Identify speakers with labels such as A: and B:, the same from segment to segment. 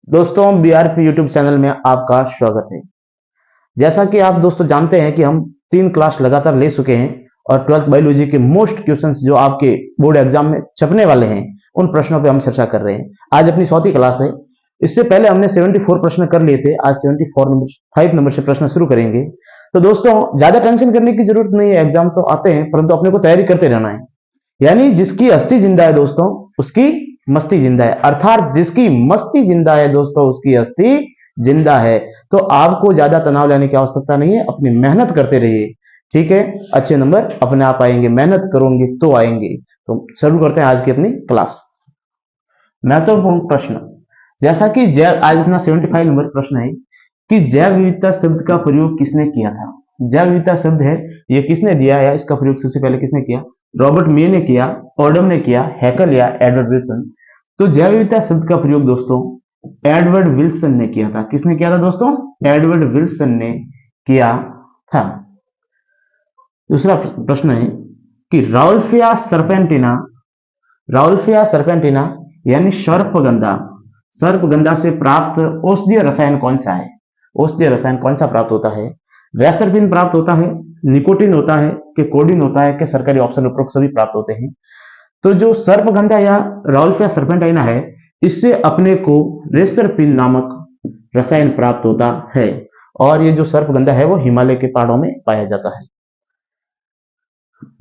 A: दोस्तों BRP YouTube channel में आपका स्वागत है। जैसा कि आप दोस्तों जानते हैं कि हम 3 क्लास लगातार ले चुके हैं और 12th बायोलॉजी के मोस्ट क्वेश्चंस जो आपके बोर्ड एग्जाम में छपने वाले हैं उन प्रश्नों पे हम चर्चा कर रहे हैं। आज अपनी 4वीं क्लास है। इससे पहले हमने 74 प्रश्न कर लिए थे। आज 5 नंबर से प्रश्न शुरू करेंगे। तो दोस्तों ज्यादा टेंशन करने की जरूरत नहीं है, एग्जाम तो आते हैं परंतु अपने को तैयारी करते रहना है। यानी जिसकी अस्थि जिंदा है दोस्तों उसकी मस्ती जिंदा है, अर्थात जिसकी मस्ती जिंदा है दोस्तों उसकी अस्थि जिंदा है। तो आपको ज्यादा तनाव लेने की आवश्यकता नहीं है, अपनी मेहनत करते रहिए। ठीक है, अच्छे नंबर अपने आप आएंगे, मेहनत करोगे तो आएंगे। तो शुरू करते हैं आज की अपनी क्लास। महत्वपूर्ण प्रश्न, जैसा कि जैव, आज अपना 75 नंबर प्रश्न है कि जैव विविधता शब्द का प्रयोग किसने किया था। जैव विविधता शब्द है ये किसने दिया या इसका प्रयोग सबसे पहले किसने किया? रॉबर्ट मे ने किया, ऑडम ने किया, हैकल या एडवर्ड विल्सन। तो जैव विविधता शब्द का प्रयोग दोस्तों एडवर्ड विल्सन ने किया था। किसने किया था दोस्तों? एडवर्ड विल्सन ने किया था। दूसरा प्रश्न है कि राउल्फिया सर्पेंटिना यानी सर्पगंधा से प्राप्त औषधीय रसायन कौन सा है? औषधीय रसायन कौन सा प्राप्त होता है? रेस्टरपिन प्राप्त होता है, निकोटिन होता है कि कोडिन होता है कि सरकारी ऑप्शन उपरोक्त सभी प्राप्त होते हैं। तो जो सर्पगंधा या राउल्फिया सर्पेंटाइना है इससे अपने को रेस्टरपिन नामक रसायन प्राप्त होता है और ये जो सर्पगंधा है वो हिमालय के पहाड़ों में पाया जाता है।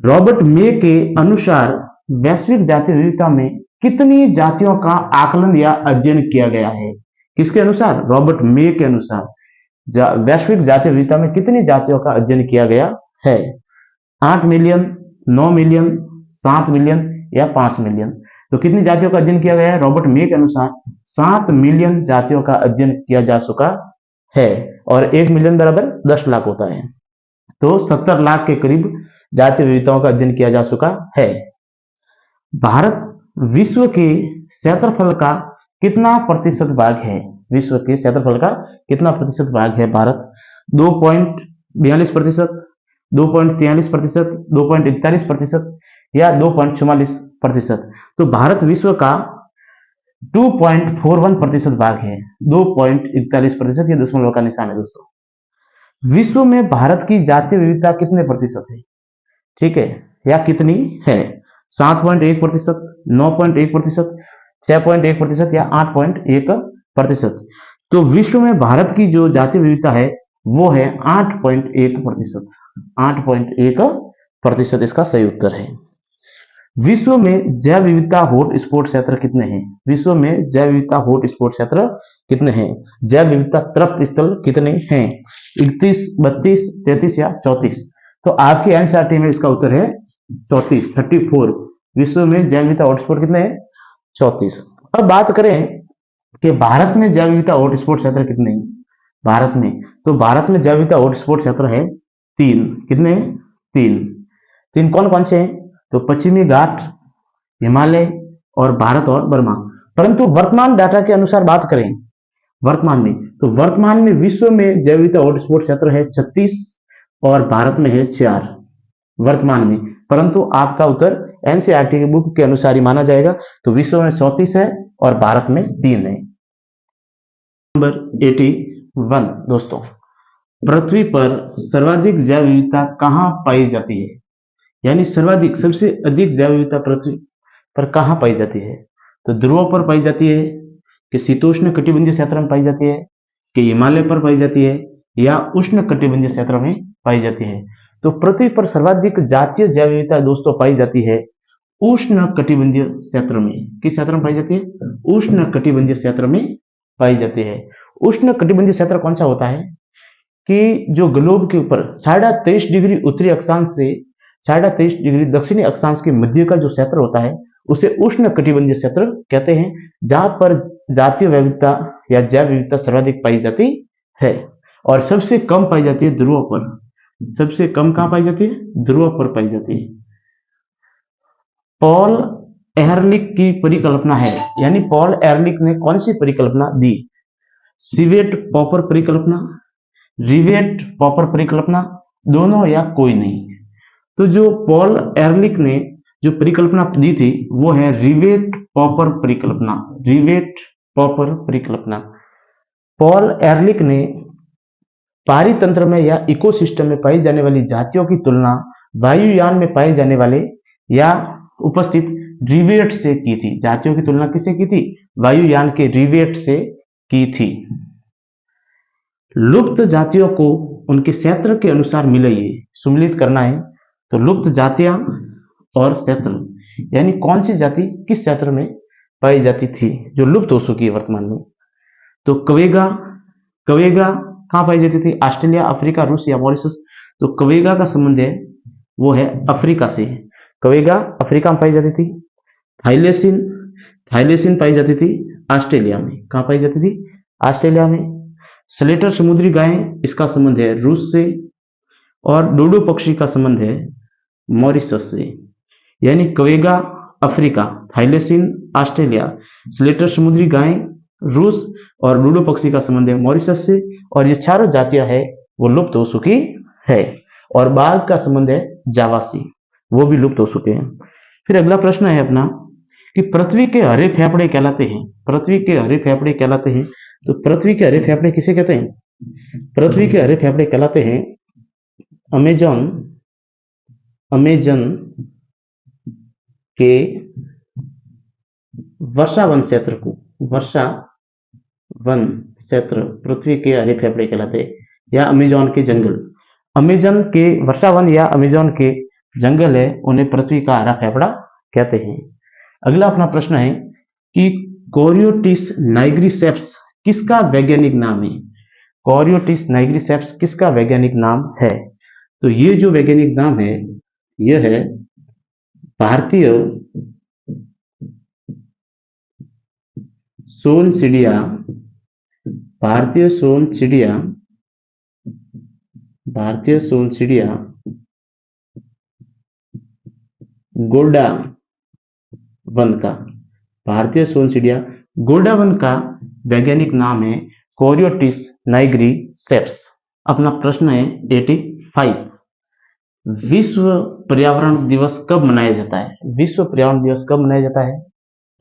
A: रॉबर्ट मे के अनुसार वैश्विक जाति विविधता में कितनी जातियों का आकलन या अध्ययन किया गया है? किसके अनुसार? रॉबर्ट मे के अनुसार वैश्विक जाति विविधता में कितनी जातियों का अध्ययन किया गया है? 8 मिलियन, 9 मिलियन, 7 मिलियन या 5 मिलियन। तो कितनी जातियों का अध्ययन किया गया है? रॉबर्ट मे के अनुसार 7 मिलियन जातियों का अध्ययन किया जा चुका है और 1 मिलियन बराबर 10 लाख होता है। तो 70 लाख के करीब जातीय विविधताओं का अध्ययन किया जा चुका है। भारत विश्व के क्षेत्रफल का कितना प्रतिशत भाग है? विश्व के क्षेत्रफल का कितना प्रतिशत भाग है भारत? 2.42%, 2.43%, 2.41% या 2.44%। तो भारत विश्व का 2.41% भाग है। 2.41% ये दशमलव का निशान है दोस्तों। विश्व में भारत की जातीय विविधता कितने प्रतिशत है? ठीक है, या कितनी है? 7.1%, 9.1%, 6.1% या 8.1%। तो विश्व में भारत की जो जातीय विविधता है वो है 8.1%। 8.1% इसका सही उत्तर है। विश्व में जैव विविधता हॉटस्पॉट क्षेत्र कितने हैं? विश्व में जैव विविधता हॉटस्पॉट क्षेत्र कितने हैं? जैव विविधता तृप्त स्थल कितने हैं? 31, 32, 33 या 34। तो आपकी एनसीईआरटी में इसका उत्तर है 34। विश्व में जैव विविधता हॉटस्पॉट कितने हैं? 34। अब बात करें कि भारत में जैव विविधता हॉटस्पॉट क्षेत्र कितने हैं भारत में। तो भारत में जैव विविधता हॉटस्पॉट क्षेत्र है 3। कितने? 3 कौन कौन से हैं? तो पश्चिमी घाट, हिमालय और भारत और बर्मा। परंतु वर्तमान डाटा के अनुसार बात करें वर्तमान में विश्व में जैव विविधता हॉटस्पॉट क्षेत्र है 36 और भारत में है 4 वर्तमान में। परंतु आपका उत्तर एनसीईआरटी की बुक के अनुसार ही माना जाएगा। तो विश्व में 34 है और भारत में 3 है। नंबर 81 दोस्तों, पृथ्वी पर सर्वाधिक जैव विविधता कहां पाई जाती है? यानी सर्वाधिक, सबसे अधिक जैव विविधता पृथ्वी पर कहां पाई जाती है? तो ध्रुवों पर पाई जाती है कि शीतोष्ण कटिबंधीय क्षेत्र में पाई जाती है कि हिमालय पर पाई जाती है या उष्ण कटिबंधीय क्षेत्र में पाई जाती है? तो पृथ्वी पर सर्वाधिक जातीय जैव विविधता दोस्तों पाई जाती है उष्ण कटिबंधीय क्षेत्र में। किस क्षेत्र में पाई जाती है? उष्ण कटिबंधीय क्षेत्र में पाई जाती है। उष्ण कटिबंधीय क्षेत्र कौन सा होता है कि जो ग्लोब के ऊपर 23.5 डिग्री उत्तरी अक्षांश से 23.5 डिग्री दक्षिणी अक्षांश के मध्य का जो क्षेत्र होता है उसे उष्ण कटिबंधीय क्षेत्र कहते हैं, जहां पर जातीय विविधता या जैव विविधता सर्वाधिक पाई जाती है और सबसे कम पाई जाती है ध्रुवों पर। सबसे कम कहां पाई जाती है? ध्रुवों पर पाई जाती है। पॉल एहरलिख की परिकल्पना है, यानी पॉल एहरलिख ने कौन सी परिकल्पना दी? सीवेट पॉपर परिकल्पना, रिवेट पॉपर परिकल्पना, दोनों या कोई नहीं? तो जो पॉल एहरलिख ने जो परिकल्पना दी थी वो है रिवेट पॉपर परिकल्पना। रिवेट पॉपर परिकल्पना। पॉल एरलिक ने पारितंत्र में या इकोसिस्टम में पाई जाने वाली जातियों की तुलना वायुयान में पाए जाने वाले या उपस्थित रिवेट से की थी। जातियों की तुलना किससे की थी? वायुयान के रिवेट से की थी। लुप्त जातियों को उनके क्षेत्र के अनुसार मिलाइए, सुमिलित करना है। तो लुप्त जातियां और क्षेत्र, यानी कौन सी जाति किस क्षेत्र में पाई जाती थी जो लुप्त हो चुकी है वर्तमान में। तो कवेगा कहां पाई जाती थी? ऑस्ट्रेलिया, अफ्रीका, रूस या मॉरिशस। तो कवेगा का संबंध है वो है अफ्रीका से। कवेगा अफ्रीका में पाई जाती थी। थाइलेसिन पाई जाती थी ऑस्ट्रेलिया में। कहां पाई जाती थी? ऑस्ट्रेलिया में। स्लेटर समुद्री गाय, इसका संबंध है रूस से। और डोडो पक्षी का संबंध है मॉरिशस से। यानी कवेगा अफ्रीका, थाइलेसिन ऑस्ट्रेलिया, स्लेटर समुद्री गाय रूस और डोडो पक्षी का संबंध है मॉरिशस से। और ये चारों जातियां है वो लुप्त हो चुकी है। और बाघ का संबंध है जावा से, वो भी लुप्त हो चुके हैं। फिर अगला प्रश्न है अपना कि पृथ्वी के हरे फेफड़े कहलाते हैं। पृथ्वी के हरे फेफड़े कहलाते हैं। तो पृथ्वी के हरे फेफड़े किसे कहते हैं? पृथ्वी के हरे फेफड़े कहलाते हैं अमेजन के वर्षावन क्षेत्र को। वर्षावन क्षेत्र पृथ्वी के हरे फेफड़े कहलाते हैं, या अमेजन के जंगल। अमेजन के वर्षावन या अमेजन के जंगल है, उन्हें पृथ्वी का हरा फेफड़ा कहते हैं। अगला अपना प्रश्न है कि कोरियोटिस नाइग्रिसेप्स किसका वैज्ञानिक नाम है? कोरियोटिस नाइग्रिसेप्स किसका वैज्ञानिक नाम है? तो ये जो वैज्ञानिक नाम है यह है भारतीय सोनचिड़िया गोल्डा वन का। भारतीय सोनचिड़िया गोल्डा वन का वैज्ञानिक नाम है कोरियोटिस नाइग्रिसेप्स। अपना प्रश्न है 85, विश्व पर्यावरण दिवस कब मनाया जाता है? विश्व पर्यावरण दिवस कब मनाया जाता है?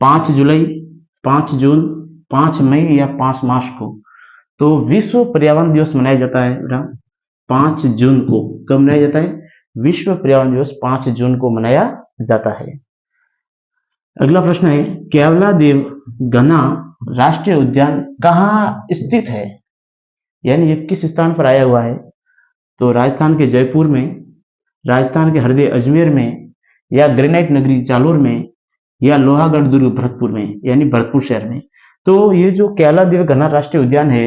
A: 5 जुलाई, 5 जून, 5 मई या 5 मार्च को? तो विश्व पर्यावरण दिवस मनाया जाता है 5 जून को। कब मनाया जाता है? विश्व पर्यावरण दिवस 5 जून को मनाया जाता है। अगला प्रश्न है केवलादेव घना राष्ट्रीय उद्यान कहाँ स्थित है? यानी ये किस स्थान पर आया हुआ है? तो राजस्थान के जयपुर में, राजस्थान के हृदय अजमेर में, या ग्रेनाइट नगरी जालोर में, या लोहागढ़ दुर्ग भरतपुर में, यानी भरतपुर शहर में। तो ये जो केवलादेव घना राष्ट्रीय उद्यान है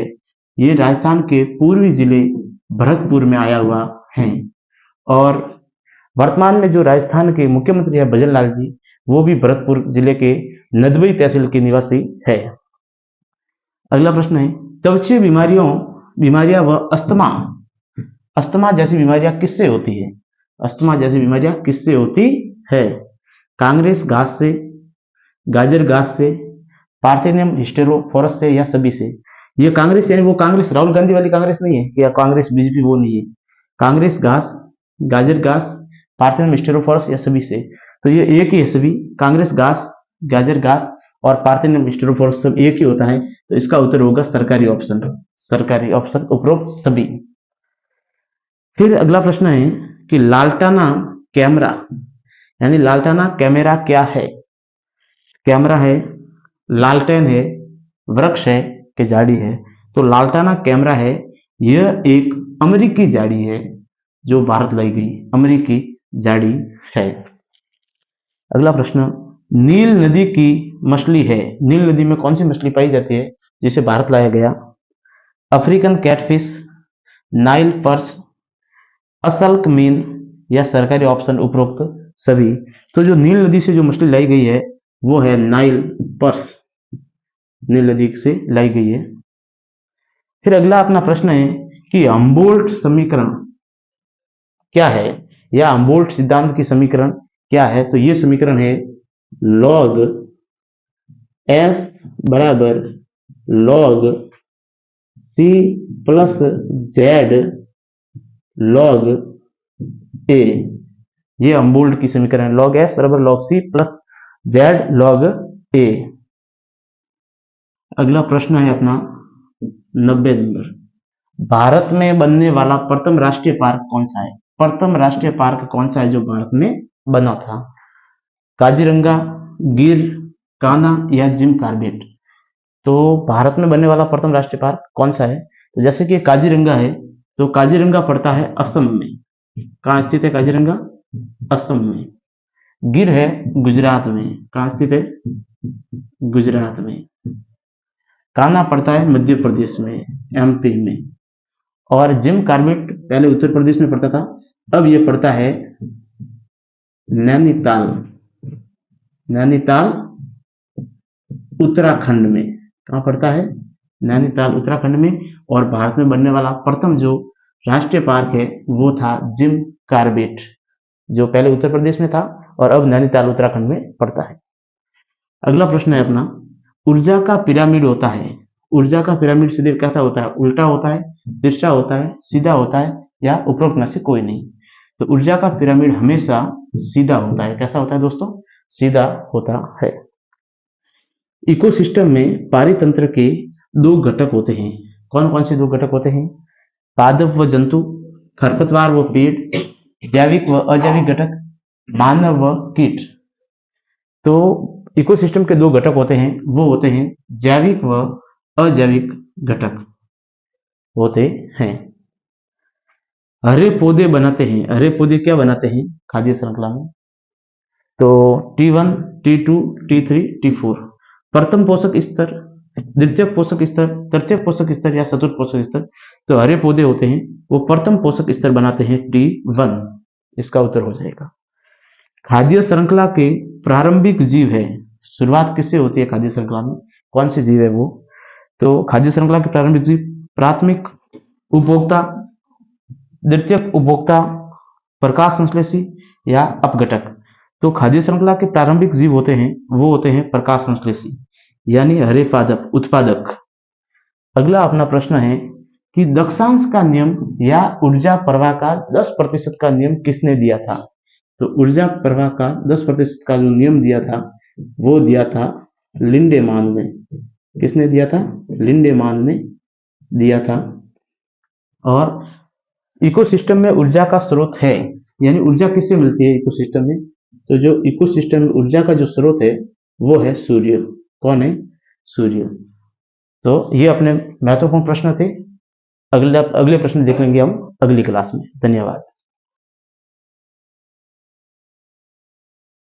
A: ये राजस्थान के पूर्वी जिले भरतपुर में आया हुआ है। और वर्तमान में जो राजस्थान के मुख्यमंत्री है भजन लाल जी, वो भी भरतपुर जिले के नदबई तहसील के निवासी है। अगला प्रश्न है त्वचीय बीमारियां व अस्थमा जैसी बीमारियां किससे होती है? अस्थमा जैसी बीमारियां किससे होती है? कांग्रेस घास से, गाजर घास से, पार्थेनियम हिस्टेरोफोरस से, या सभी से? ये कांग्रेस यानी वो कांग्रेस राहुल गांधी वाली कांग्रेस नहीं है, या कांग्रेस बीजेपी वो नहीं है। कांग्रेस घास, गाजर घास, पार्थेनियम हिस्टेरोफोरस या सभी से? तो ये एक ही है सभी। कांग्रेस घास, गाजर घास और पार्थेनियम हिस्टेरोफोरस सब एक ही होता है। तो इसका उत्तर होगा सरकारी ऑप्शन उपरोक्त सभी। फिर अगला प्रश्न है कि लालटाना कैमरा यानी लालटाना कैमरा क्या है? कैमरा है, लालटेन है, वृक्ष है कि झाड़ी है? तो लालटाना कैमरा है, यह एक अमेरिकी झाड़ी है जो भारत लाई गई अमेरिकी झाड़ी है। अगला प्रश्न नील नदी की मछली है। नील नदी में कौन सी मछली पाई जाती है जिसे भारत लाया गया? अफ्रीकन कैटफिश, नाइल पर्स, असल्क मीन, या सरकारी ऑप्शन उपरोक्त सभी? तो जो नील नदी से जो मछली लाई गई है वो है नाइल पर्स, नील नदी से लाई गई है। फिर अगला अपना प्रश्न है कि हम्बोल्ट समीकरण क्या है, या हम्बोल्ट सिद्धांत की समीकरण क्या है? तो ये समीकरण है log s बराबर log c plus z log a। ये हम्बोल्ट की समीकरण है, log s बराबर log c plus z log a। अगला प्रश्न है अपना 90 नंबर। भारत में बनने वाला प्रथम राष्ट्रीय पार्क कौन सा है? प्रथम राष्ट्रीय पार्क कौन सा है जो भारत में बना था? काजीरंगा, गिर, कान्हा या जिम कॉर्बेट? तो भारत में बनने वाला प्रथम राष्ट्रीय पार्क कौन सा है? तो जैसे कि काजीरंगा है, तो काजीरंगा पड़ता है असम में। कहाँ स्थित है काजीरंगा? असम में। गिर है गुजरात में। कहाँ स्थित है? गुजरात में। कान्हा पड़ता है मध्य प्रदेश में, एमपी में। और जिम कॉर्बेट पहले उत्तर प्रदेश में पड़ता था, अब ये पड़ता है नैनीताल। नैनीताल उत्तराखंड में। कहाँ पड़ता है? नैनीताल उत्तराखंड में। और भारत में बनने वाला प्रथम जो राष्ट्रीय पार्क है वो था जिम कॉर्बेट, जो पहले उत्तर प्रदेश में था और अब नैनीताल उत्तराखंड में पड़ता है। अगला प्रश्न है अपना, ऊर्जा का पिरामिड होता है। ऊर्जा का पिरामिड सीधे कैसा होता है? उल्टा होता है, तिरछा होता है, सीधा होता है या उपरोक्त में से कोई नहीं? तो ऊर्जा का पिरामिड हमेशा सीधा होता है। कैसा होता है दोस्तों? सीधा होता है। इकोसिस्टम में पारितंत्र के दो घटक होते हैं। कौन कौन से दो घटक होते हैं? पादप व जंतु, खरपतवार व पेड़, जैविक व अजैविक घटक, मानव व कीट। तो इकोसिस्टम के दो घटक होते हैं, वो होते हैं जैविक व अजैविक घटक होते हैं। हरे पौधे बनाते हैं। हरे पौधे क्या बनाते हैं खाद्य श्रृंखला में? तो T1, T2, T3, T4। प्रथम पोषक स्तर, द्वितीय पोषक स्तर, तृतीय पोषक स्तर या चतुर्थ पोषक स्तर। तो हरे पौधे होते हैं वो प्रथम पोषक स्तर बनाते हैं, T1। इसका उत्तर हो जाएगा। खाद्य श्रृंखला के प्रारंभिक जीव है। शुरुआत किससे होती है खाद्य श्रृंखला में? कौन से जीव है वो? तो खाद्य श्रृंखला के प्रारंभिक जीव प्राथमिक उपभोक्ता, द्वितीयक उपभोक्ता, प्रकाश संश्लेषी या अपघटक। तो खाद्य श्रृंखला के प्रारंभिक जीव होते हैं वो होते हैं प्रकाश संश्लेषी, यानी हरे पादप उत्पादक। अगला अपना प्रश्न है कि दक्षांश का नियम या ऊर्जा प्रवाह का 10% का नियम किसने दिया था? तो ऊर्जा प्रवाह का 10% का जो नियम दिया था वो दिया था लिंडेमान ने। किसने दिया था? लिंडेमान ने दिया था। और इकोसिस्टम में ऊर्जा का स्रोत है, यानी ऊर्जा किससे मिलती है इकोसिस्टम में? तो जो इकोसिस्टम में ऊर्जा का जो स्रोत है वो है सूर्य। कौन है? सूर्य। तो ये अपने महत्वपूर्ण प्रश्न थे। अगले प्रश्न देखेंगे हम अगली क्लास में। धन्यवाद।